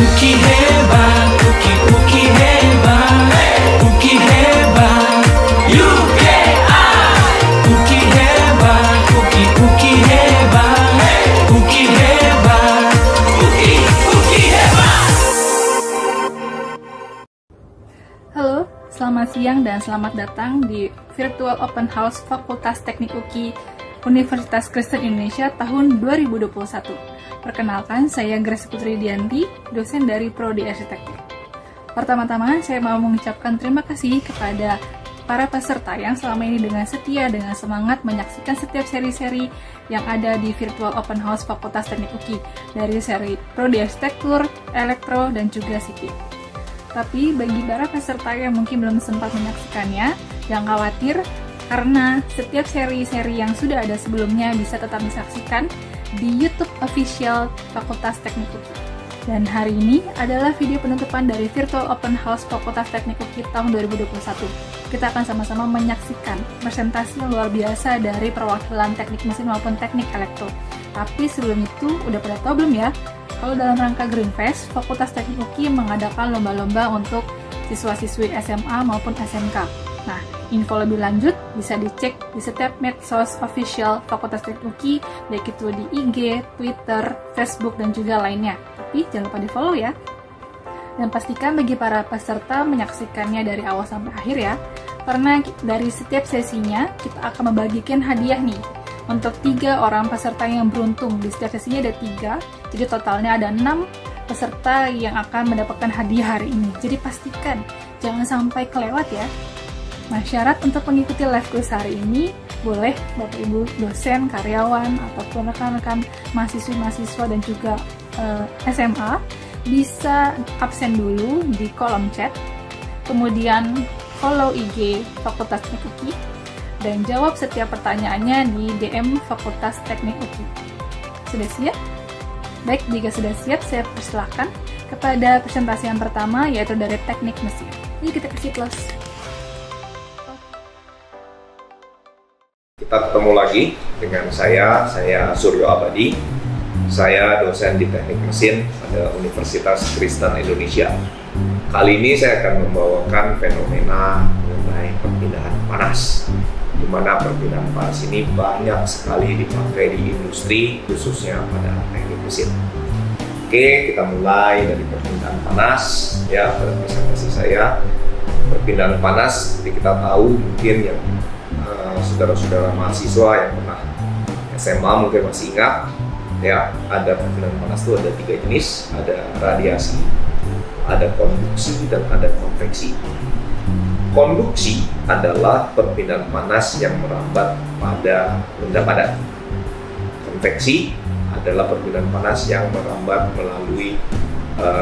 Uki hebat, uki hebat, uki hebat, UKI. Uki hebat, uki hebat, uki hebat, uki hebat. Halo, selamat siang dan selamat datang di Virtual Open House Fakultas Teknik UKI Universitas Kristen Indonesia tahun 2021. Perkenalkan, saya Grace Putri Dianti, dosen dari Prodi Arsitektur. Pertama-tama, saya mau mengucapkan terima kasih kepada para peserta yang selama ini dengan setia, dengan semangat menyaksikan setiap seri-seri yang ada di Virtual Open House Fakultas Teknik UKI, dari seri Prodi Arsitektur, Elektro, dan juga Sipil. Tapi bagi para peserta yang mungkin belum sempat menyaksikannya, jangan khawatir, karena setiap seri-seri yang sudah ada sebelumnya bisa tetap disaksikan di YouTube official Fakultas Teknik UKI. Dan hari ini adalah video penutupan dari Virtual Open House Fakultas Teknik UKI tahun 2021. Kita akan sama-sama menyaksikan presentasi yang luar biasa dari perwakilan teknik mesin maupun teknik elektro. Tapi sebelum itu, udah pada tahu belum ya? Kalau dalam rangka Green Fest, Fakultas Teknik UKI mengadakan lomba-lomba untuk siswa-siswi SMA maupun SMK. Nah, info lebih lanjut bisa dicek di setiap medsos official Fakultas Teknik UKI, baik itu di IG, Twitter, Facebook, dan juga lainnya. Tapi jangan lupa di-follow ya. Dan pastikan bagi para peserta menyaksikannya dari awal sampai akhir ya, karena dari setiap sesinya kita akan membagikan hadiah nih. Untuk 3 orang peserta yang beruntung, di setiap sesinya ada 3, jadi totalnya ada 6 peserta yang akan mendapatkan hadiah hari ini. Jadi pastikan jangan sampai kelewat ya. Nah, syarat untuk mengikuti live quiz hari ini, boleh Bapak Ibu dosen, karyawan, ataupun rekan-rekan mahasiswa dan juga SMA, bisa absen dulu di kolom chat, kemudian follow IG Fakultas Teknik UKI, dan jawab setiap pertanyaannya di DM Fakultas Teknik UKI. Sudah siap? Baik, jika sudah siap, saya persilahkan kepada presentasi yang pertama, yaitu dari teknik mesin. Ini kita kasih close. Kita ketemu lagi dengan saya Suryo Abadi. Saya dosen di teknik mesin pada Universitas Kristen Indonesia. Kali ini saya akan membawakan fenomena mengenai perpindahan panas, di mana perpindahan panas ini banyak sekali dipakai di industri, khususnya pada teknik mesin. Oke, kita mulai dari perpindahan panas ya pada presentasi saya. Perpindahan panas, seperti kita tahu mungkin yang saudara-saudara mahasiswa yang pernah SMA mungkin masih ingat ya, ada perpindahan panas itu ada 3 jenis, ada radiasi, ada konduksi, dan ada konveksi. Konduksi adalah perpindahan panas yang merambat pada benda padat. Konveksi adalah perpindahan panas yang merambat melalui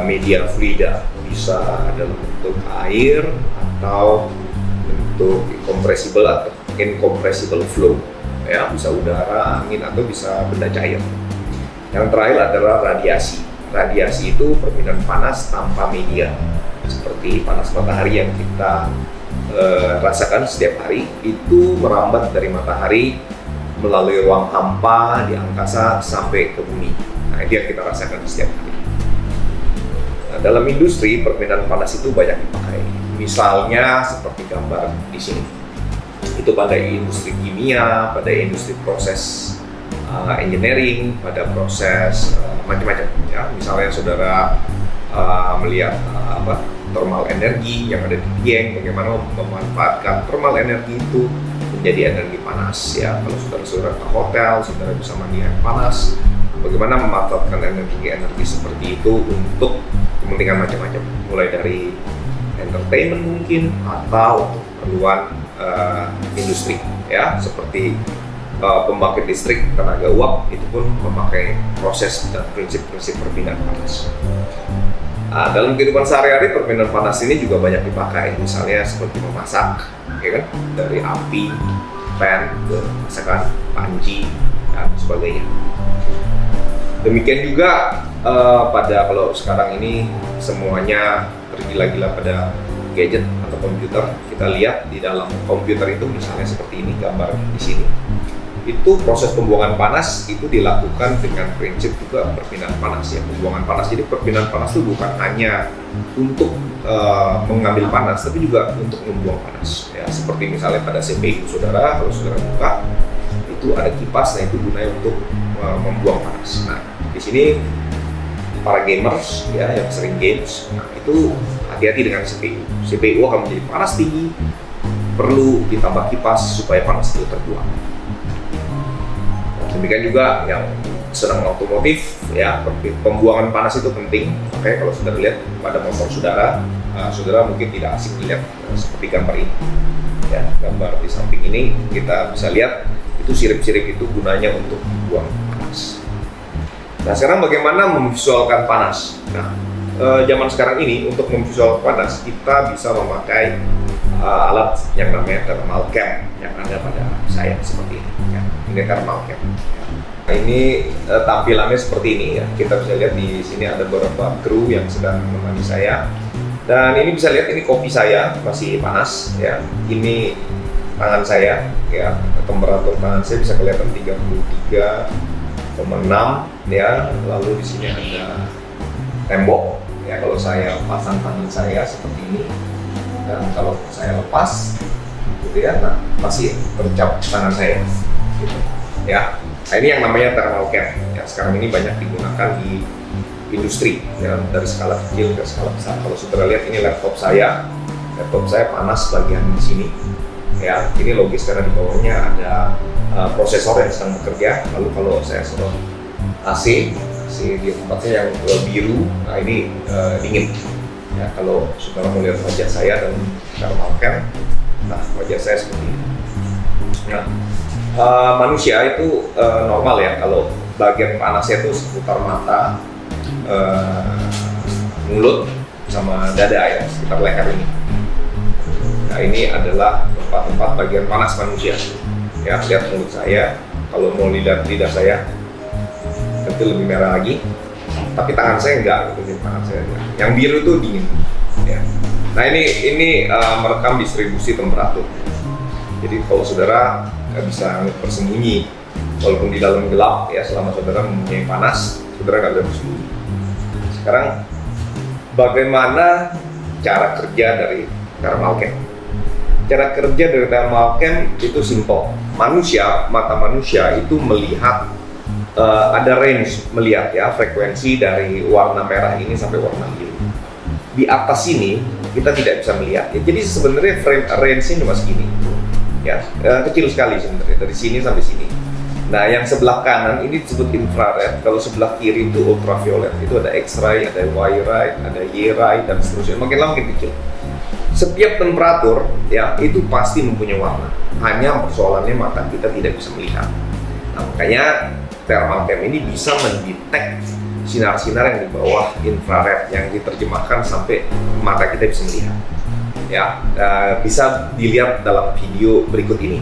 media fluida, bisa dalam bentuk air atau bentuk compressible atau incompressible flow, ya, bisa udara, angin, atau bisa benda cair. Yang terakhir adalah radiasi. Radiasi itu perpindahan panas tanpa media, seperti panas matahari yang kita rasakan setiap hari, itu merambat dari matahari melalui ruang hampa di angkasa sampai ke bumi. Nah, itu yang kita rasakan setiap hari. Nah, dalam industri perpindahan panas itu banyak dipakai. Misalnya seperti gambar di sini. Itu pada industri kimia, pada industri proses engineering, pada proses macam-macam. Ya, misalnya saudara melihat thermal energi yang ada di Dieng, bagaimana memanfaatkan thermal energi itu menjadi energi panas. Ya, kalau saudara-saudara ke hotel, saudara bisa mandi air panas. Bagaimana memanfaatkan energi seperti itu untuk kepentingan macam-macam, mulai dari entertainment mungkin atau keperluan industri, ya, seperti pembangkit listrik tenaga uap itu pun memakai proses dan prinsip-prinsip perpindahan panas. Dalam kehidupan sehari-hari perpindahan panas ini juga banyak dipakai, misalnya seperti memasak, ya kan, dari api, pan ke masakan, panci, dan sebagainya. Demikian juga pada kalau sekarang ini semuanya tergila-gila pada gadget atau komputer. Kita lihat di dalam komputer itu misalnya seperti ini gambar di sini. itu proses pembuangan panas itu dilakukan dengan prinsip juga perpindahan panas ya, pembuangan panas. Jadi perpindahan panas itu bukan hanya untuk mengambil panas, tapi juga untuk membuang panas ya. Seperti misalnya pada CPU saudara, kalau saudara buka itu ada kipas, nah itu gunanya untuk membuang panas. Nah di sini para gamers ya yang sering games, nah itu hati-hati dengan CPU. CPU akan menjadi panas tinggi, perlu ditambah kipas supaya panas itu terbuang. Demikian juga yang sedang otomotif ya, pembuangan panas itu penting. Oke, kalau saudara lihat pada motor saudara, saudara mungkin tidak asing melihat seperti gambar ini ya, gambar di samping ini kita bisa lihat itu sirip-sirip itu gunanya untuk membuang panas. Nah sekarang bagaimana memvisualkan panas? Nah zaman sekarang ini untuk memvisualkan panas kita bisa memakai alat yang namanya thermal cam yang ada pada saya seperti ini ya. Ini thermal cam. Nah, ini tampilannya seperti ini ya. Kita bisa lihat di sini ada beberapa kru yang sedang menemani saya. Dan ini bisa lihat ini kopi saya masih panas ya. Ini tangan saya ya. Temperatur tangan saya bisa kelihatan 33,6 ya. Lalu di sini ada tembok ya. Kalau saya pasang tangan saya seperti ini. Dan kalau saya lepas, gitu ya, nah masih tercap tangan saya, gitu, ya. Nah ini yang namanya thermal cam. Ya, sekarang ini banyak digunakan di industri, ya, dari skala kecil ke skala besar. Kalau saudara lihat ini laptop saya panas bagian di sini, ya. Ini logis karena di bawahnya ada prosesor yang sedang bekerja. Lalu kalau saya sedot AC di tempatnya yang biru, nah ini dingin. Ya, kalau saudara mau lihat wajah saya dan thermal cam, nah wajah saya seperti ini. Nah, manusia itu normal ya, kalau bagian panasnya itu seputar mata, mulut, sama dada ya, sekitar leher ini. Nah ini adalah tempat-tempat bagian panas manusia. Ya, lihat mulut saya, kalau mau lihat lidah saya, nanti lebih merah lagi. Tapi tangan saya enggak, gitu, tangan saya enggak. Yang biru itu dingin. Ya. Nah ini merekam distribusi temperatur. Jadi kalau saudara nggak bisa bersembunyi, walaupun di dalam gelap ya, selama saudara mempunyai panas, saudara nggak bisa bersembunyi. Sekarang bagaimana cara kerja dari thermal cam? Cara kerja dari thermal cam itu simple. Mata manusia itu melihat ada range melihat ya, frekuensi dari warna merah ini sampai warna biru. Di atas sini kita tidak bisa melihat ya, jadi sebenarnya range-nya cuma segini ya, kecil sekali sebenarnya dari sini sampai sini. Nah yang sebelah kanan ini disebut infrared, kalau sebelah kiri itu ultraviolet, itu ada X-ray, ada Y-ray, ada Y-ray dan seterusnya, makin lama makin kecil. Setiap temperatur ya itu pasti mempunyai warna, hanya persoalannya mata kita tidak bisa melihat. Nah, makanya thermal cam ini bisa mendetek sinar-sinar yang di bawah infrared yang diterjemahkan sampai mata kita bisa melihat. Ya, bisa dilihat dalam video berikut ini.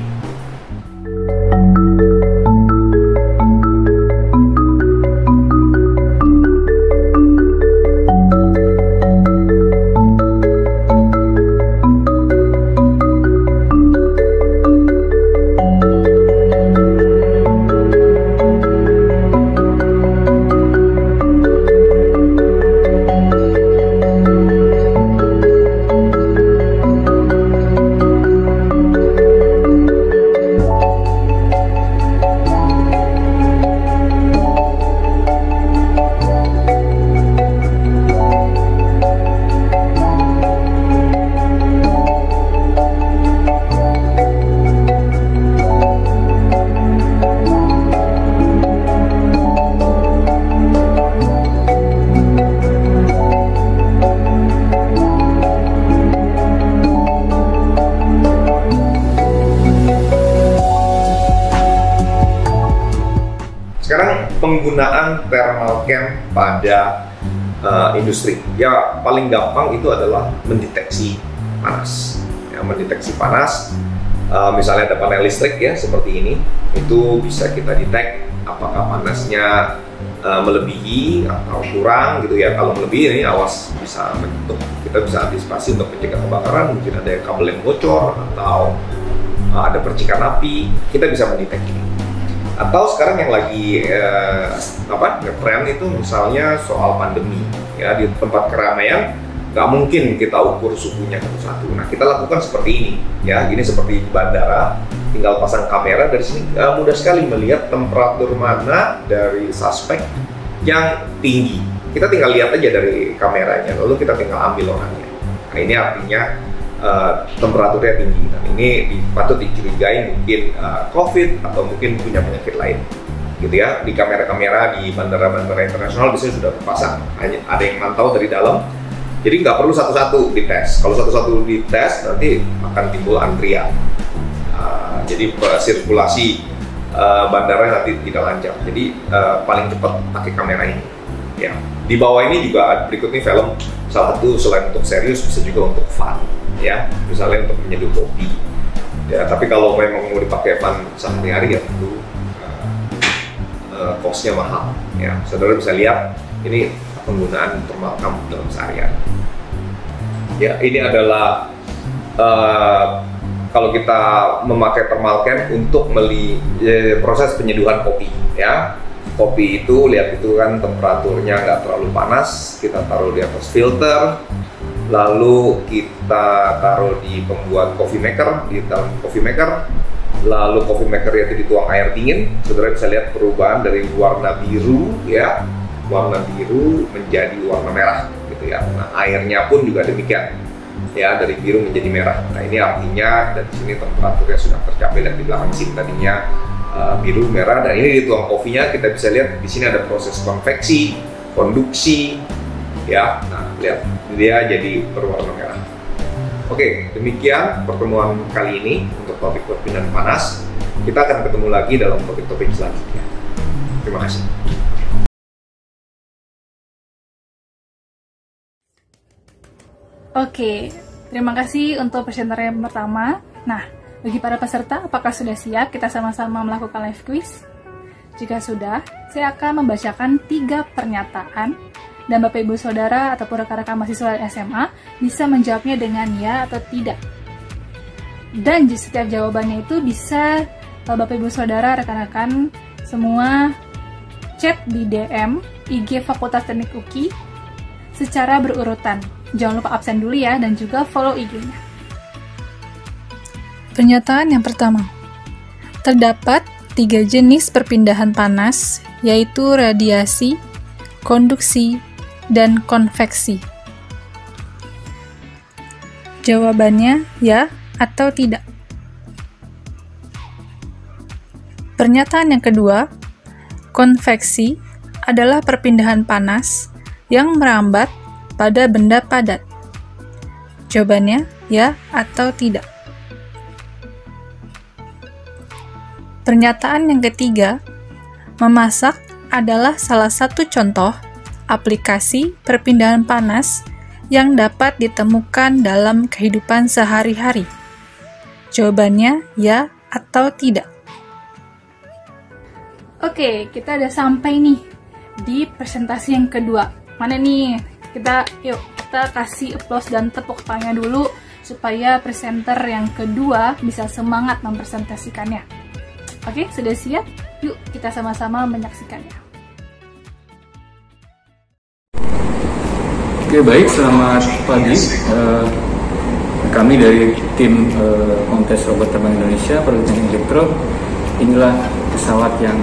Sekarang penggunaan thermal cam pada industri, ya paling gampang itu adalah mendeteksi panas. Ya, mendeteksi panas, misalnya ada panel listrik ya seperti ini, itu bisa kita detect apakah panasnya melebihi atau kurang gitu ya. Kalau melebihi ini awas bisa menyentuh, kita bisa antisipasi untuk mencegah kebakaran, mungkin ada kabel yang bocor atau ada percikan api, kita bisa mendeteksi ini. Atau sekarang yang lagi ngetren itu misalnya soal pandemi, ya di tempat keramaian nggak mungkin kita ukur suhunya satu-satu. Nah, kita lakukan seperti ini, ya. Ini seperti bandara, tinggal pasang kamera dari sini, mudah sekali melihat temperatur mana dari suspek yang tinggi. Kita tinggal lihat aja dari kameranya, lalu kita tinggal ambil orangnya. Nah, ini artinya temperaturnya tinggi, dan ini patut dicurigai mungkin COVID atau mungkin punya penyakit lain, gitu ya. Di kamera-kamera di bandara-bandara internasional biasanya sudah terpasang, hanya ada yang mantau dari dalam, jadi nggak perlu satu-satu dites. Kalau satu-satu dites nanti akan timbul antrian, jadi sirkulasi bandara nanti tidak lancar. Jadi paling cepat pakai kamera ini, ya. Di bawah ini juga berikut ini film, salah satu selain untuk serius bisa juga untuk fun, ya, misalnya untuk menyeduh kopi, ya. Tapi kalau memang mau dipakai fun sehari-hari ya tentu cost-nya mahal, ya. Saudara bisa lihat ini penggunaan thermal cam dalam seharian, ya. Ini adalah kalau kita memakai thermal cam untuk proses penyeduhan kopi, ya. Kopi itu, lihat itu kan temperaturnya nggak terlalu panas, kita taruh di atas filter, lalu kita taruh di pembuat coffee maker, di dalam coffee maker, lalu coffee maker itu dituang air dingin. Saudara bisa lihat perubahan dari warna biru, ya, warna biru menjadi warna merah, gitu ya. Nah, airnya pun juga demikian, ya, dari biru menjadi merah. Nah, ini artinya dari sini temperaturnya sudah tercapai, dan di belakang sini tadinya biru, merah, dan ini dituang kopinya. Kita bisa lihat di sini ada proses konveksi, konduksi, ya. Nah, lihat dia jadi berwarna merah. Oke, demikian pertemuan kali ini untuk topik perpindahan panas. Kita akan ketemu lagi dalam topik-topik selanjutnya. Terima kasih. Oke, terima kasih untuk presenter yang pertama. Nah, bagi para peserta, apakah sudah siap kita sama-sama melakukan live quiz? Jika sudah, saya akan membacakan 3 pernyataan, dan Bapak Ibu Saudara ataupun rekan-rekan mahasiswa SMA bisa menjawabnya dengan ya atau tidak. Dan di setiap jawabannya itu bisa Bapak Ibu Saudara, rekan-rekan semua chat di DM IG Fakultas Teknik UKI secara berurutan. Jangan lupa absen dulu ya, dan juga follow IG-nya. Pernyataan yang pertama, terdapat 3 jenis perpindahan panas, yaitu radiasi, konduksi, dan konveksi. Jawabannya ya atau tidak. Pernyataan yang kedua, konveksi adalah perpindahan panas yang merambat pada benda padat. Jawabannya ya atau tidak. Pernyataan yang ketiga, memasak adalah salah satu contoh aplikasi perpindahan panas yang dapat ditemukan dalam kehidupan sehari-hari. Jawabannya ya atau tidak. Oke, kita udah sampai nih di presentasi yang kedua. Mana nih? Yuk kita kasih applause dan tepuk tangannya dulu supaya presenter yang kedua bisa semangat mempresentasikannya. Oke, sudah siap? Yuk kita sama-sama menyaksikannya. Oke, baik, selamat pagi. Kami dari tim kontes robot terbang Indonesia Politeknik Elektro. Inilah pesawat yang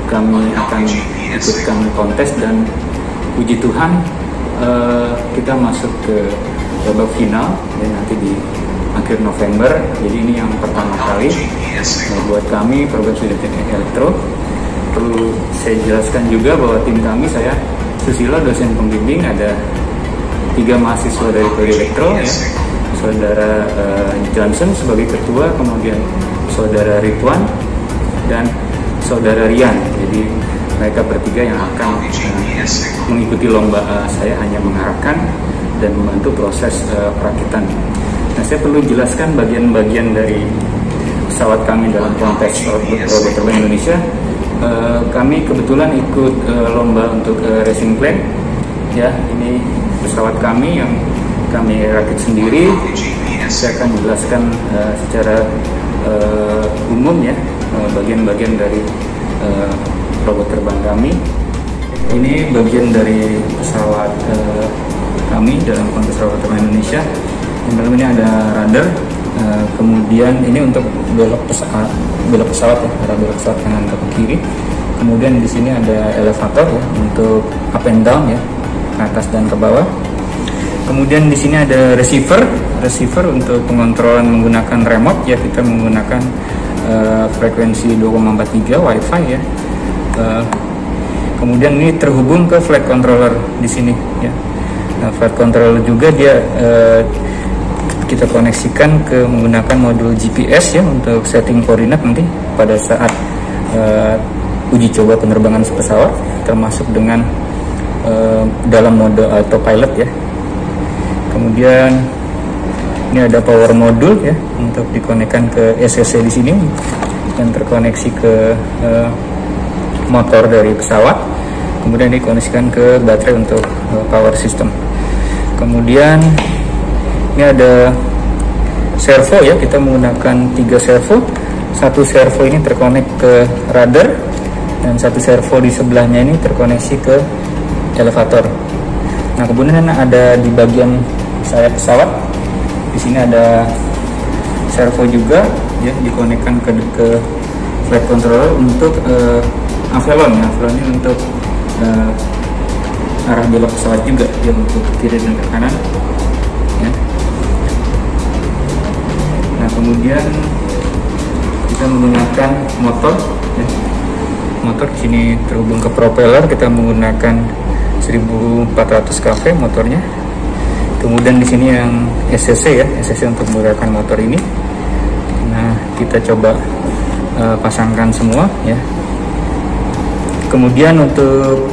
kami akan ikutkan kontes, dan puji Tuhan kita masuk ke babak final ya, nanti di akhir November. Jadi ini yang pertama kali buat kami program studi teknik elektro. Perlu saya jelaskan juga bahwa tim kami, saya Susilo dosen pembimbing, ada 3 mahasiswa dari prodi elektro ya, saudara Johnson sebagai ketua, kemudian saudara Ridwan dan saudara Rian. Jadi mereka bertiga yang akan mengikuti lomba. Saya hanya mengarahkan dan membantu proses perakitan. Nah, saya perlu jelaskan bagian-bagian dari pesawat kami dalam konteks robot terbang Indonesia. Kami kebetulan ikut lomba untuk racing plane. Ya, ini pesawat kami yang kami rakit sendiri. Saya akan jelaskan secara umum ya bagian-bagian dari robot terbang kami. Ini bagian dari pesawat kami dalam kontes robot terbang Indonesia. Yang dalam ini ada rudder, kemudian ini untuk belok pesawat ya, arah belok pesawat kanan ke kiri. Kemudian di sini ada elevator ya untuk up and down ya, ke atas dan ke bawah. Kemudian di sini ada receiver untuk pengontrolan menggunakan remote ya, kita menggunakan frekuensi 2,43 WiFi ya. Kemudian ini terhubung ke flight controller di sini ya. Nah, flight controller juga dia kita koneksikan ke menggunakan modul GPS ya untuk setting koordinat nanti pada saat uji coba penerbangan pesawat, termasuk dengan dalam mode autopilot ya. Kemudian ini ada power module ya untuk dikonekkan ke SCC di sini dan terkoneksi ke motor dari pesawat. Kemudian dikoneksikan ke baterai untuk power system. Kemudian ini ada servo ya, kita menggunakan 3 servo. Satu servo ini terkonek ke rudder dan satu servo di sebelahnya ini terkoneksi ke elevator. Nah, kemudian ada di bagian sayap pesawat. Di sini ada servo juga ya, dikonekkan ke flight controller untuk avelon ya. Avelon ini untuk arah belok pesawat juga ya, untuk ke kiri dan ke kanan ya. Nah, kemudian kita menggunakan motor ya. Motor di sini terhubung ke propeller, kita menggunakan 1400 kV motornya. Kemudian di sini yang SCC ya, SCC untuk menggerakkan motor ini. Nah, kita coba pasangkan semua ya. Kemudian untuk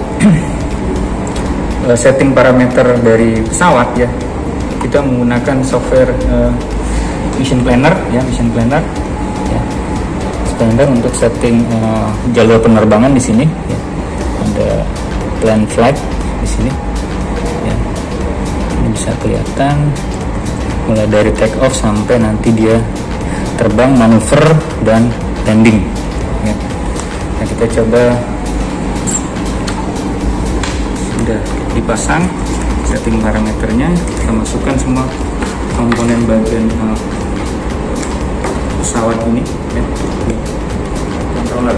setting parameter dari pesawat ya, kita menggunakan software Mission Planner ya, standar untuk setting jalur penerbangan di sini ya. Ada plan flight di sini ya. Ini bisa kelihatan mulai dari take off sampai nanti dia terbang, manuver dan landing ya. Nah, kita coba, sudah dipasang setting parameternya, kita masukkan semua komponen bagian pesawat ini ya, controller.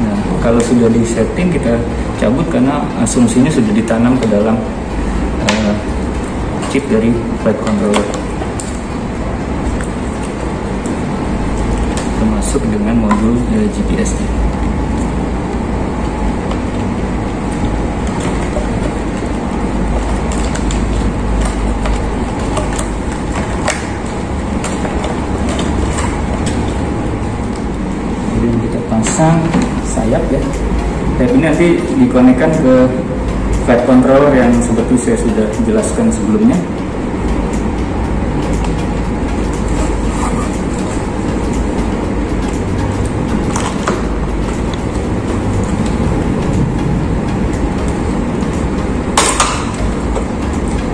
Nah, kalau sudah di setting kita cabut karena asumsinya sudah ditanam ke dalam chip dari flight controller, termasuk dengan modul GPS-nya. Kemudian kita pasang sayap ya. Sayap ini nanti dikonekkan ke flight controller yang seperti saya sudah jelaskan sebelumnya.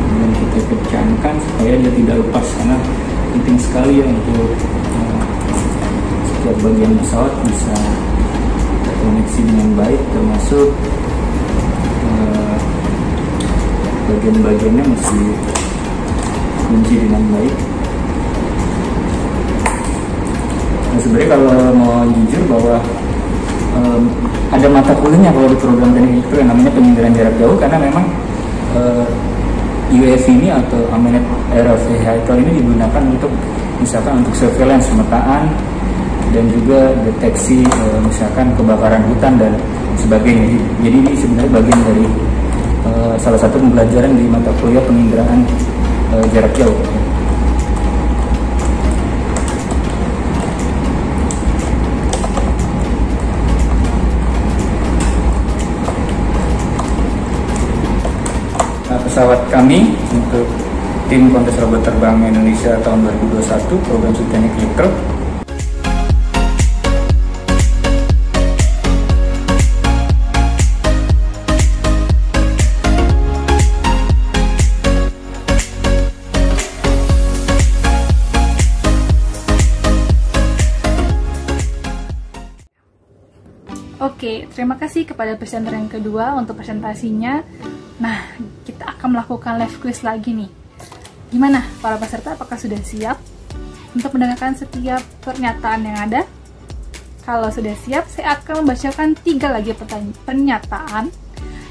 Kemudian kita pecahkan supaya dia tidak lepas, karena penting sekali ya untuk setiap bagian pesawat bisa terkoneksi dengan baik, termasuk bagian-bagiannya mesti kunci dengan baik. Nah, sebenarnya kalau mau jujur bahwa ada mata kuliahnya kalau di program teknik elektro yang namanya penginderaan jarak jauh, karena memang UAV ini atau Unmanned Aerial Vehicle ini digunakan untuk misalkan untuk surveillance pemetaan dan juga deteksi misalkan kebakaran hutan dan sebagainya. Jadi ini sebenarnya bagian dari salah satu pembelajaran di mata kuliah penginderaan jarak jauh. Pesawat kami untuk tim kontes robot terbang Indonesia tahun 2021 program studi teknik elektro. Oke, terima kasih kepada presenter yang kedua untuk presentasinya. Nah, kita akan melakukan live quiz lagi nih. Gimana para peserta, apakah sudah siap untuk mendengarkan setiap pernyataan yang ada? Kalau sudah siap, saya akan membacakan 3 lagi pernyataan,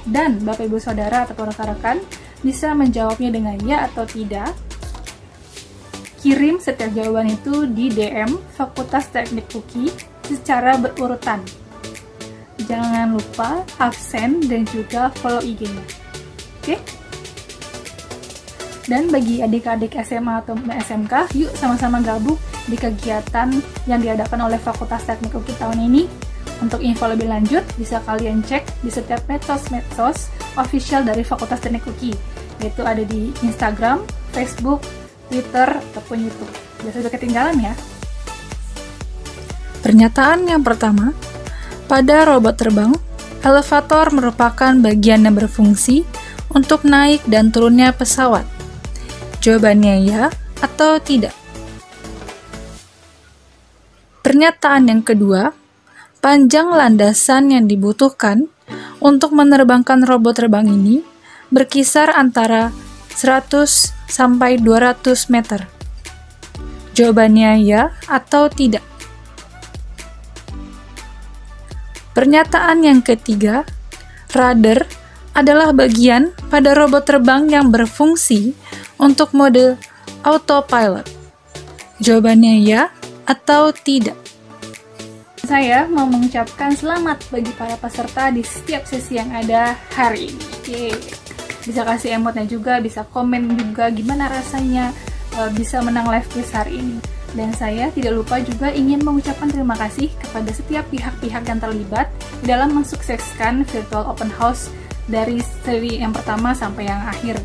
dan Bapak Ibu Saudara atau rekan-rekan bisa menjawabnya dengan ya atau tidak. Kirim setiap jawaban itu di DM Fakultas Teknik UKI secara berurutan. Jangan lupa absen dan juga follow IG-nya. Oke? Dan bagi adik-adik SMA atau SMK, yuk sama-sama gabung di kegiatan yang diadakan oleh Fakultas Teknik UKI tahun ini. Untuk info lebih lanjut, bisa kalian cek di setiap medsos official dari Fakultas Teknik UKI, yaitu ada di Instagram, Facebook, Twitter, ataupun YouTube. Biar sudah ketinggalan ya. Pernyataan yang pertama, pada robot terbang, elevator merupakan bagian yang berfungsi untuk naik dan turunnya pesawat. Jawabannya ya atau tidak. Pernyataan yang kedua, panjang landasan yang dibutuhkan untuk menerbangkan robot terbang ini berkisar antara 100 sampai 200 meter. Jawabannya ya atau tidak. Pernyataan yang ketiga, rudder adalah bagian pada robot terbang yang berfungsi untuk mode autopilot. Jawabannya ya atau tidak. Saya mau mengucapkan selamat bagi para peserta di setiap sesi yang ada hari ini. Yeay. Bisa kasih emotnya juga, bisa komen juga gimana rasanya bisa menang live quiz hari ini. Dan saya tidak lupa juga ingin mengucapkan terima kasih kepada setiap pihak-pihak yang terlibat dalam mensukseskan virtual open house dari seri yang pertama sampai yang akhir.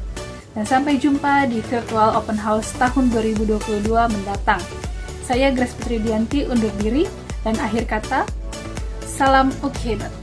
Dan sampai jumpa di virtual open house tahun 2022 mendatang. Saya Grace Putri Dianti undur diri, dan akhir kata, salam UKI.